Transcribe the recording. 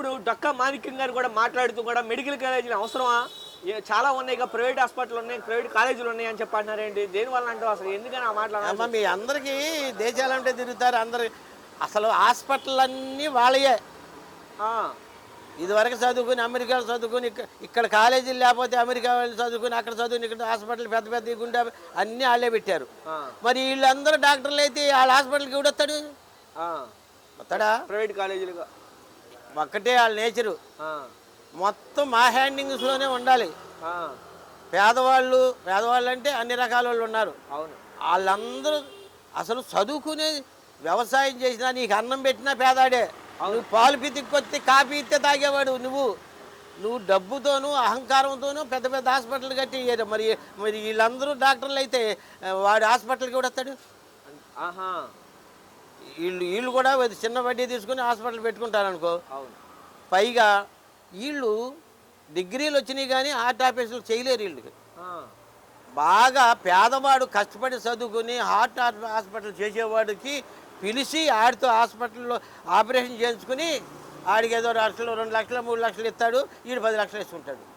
ఇప్పుడు డొక్కా మాణిక్యం గారు కూడా మాట్లాడుతూ కూడా మెడికల్ కాలేజీలు అవసరమా? చాలా ఉన్నాయి, ఇక ప్రైవేట్ హాస్పిటల్ ఉన్నాయి, ప్రైవేట్ కాలేజీలు ఉన్నాయి అని చెప్పి అంటున్నారేంటి? దేనివల్ల అంటావు అసలు? ఎందుకని ఆ అమ్మ మాట్లాడాలి? మీ అందరికీ దేశాలంటే తిరుగుతారు అందరు. అసలు హాస్పిటల్ అన్నీ వాళ్ళయే. ఇదివరకు చదువుకుని అమెరికాలో చదువుకుని ఇక్కడ కాలేజీలు లేకపోతే అమెరికా వెళ్ళి చదువుకుని అక్కడ చదువుకుని ఇక్కడ హాస్పిటల్ పెద్ద పెద్ద గుండె అన్నీ వాళ్ళే పెట్టారు. మరి వీళ్ళందరూ డాక్టర్లు అయితే వాళ్ళ హాస్పిటల్కి ఎవడొస్తాడు? వస్తాడా? ప్రైవేట్ కాలేజీలుగా ఒక్కటే వాళ్ళ నేచరు. మొత్తం మా హ్యాండింగ్స్లోనే ఉండాలి. పేదవాళ్ళు అంటే అన్ని రకాల వాళ్ళు ఉన్నారు. అవును. వాళ్ళందరూ అసలు చదువుకునే వ్యవసాయం చేసినా నీకు అన్నం పెట్టినా పేదాడే. నువ్వు పాలు పితికొస్తే కాఫీ ఇస్తే తాగేవాడు. నువ్వు డబ్బుతోనూ అహంకారంతోనూ పెద్ద పెద్ద హాస్పిటల్ కట్టి మరి మరి వీళ్ళందరూ డాక్టర్లు అయితే వాడు హాస్పిటల్కి కూడా వస్తాడు. వీళ్ళు కూడా చిన్న వడ్డీ తీసుకుని హాస్పిటల్ పెట్టుకుంటారనుకో. పైగా వీళ్ళు డిగ్రీలు వచ్చినాయి కానీ హార్ట్ ఆపరేషన్లు చేయలేరు. వీళ్ళకి బాగా పేదవాడు కష్టపడి చదువుకుని హార్ట్ హాస్పిటల్ చేసేవాడికి పిలిచి ఆడితో హాస్పిటల్లో ఆపరేషన్ చేయించుకుని ఆడికి ఏదో 1 లక్షలు 2 లక్షలు 3 లక్షలు ఇస్తాడు. వీడు 10 లక్షలు వేసుకుంటాడు.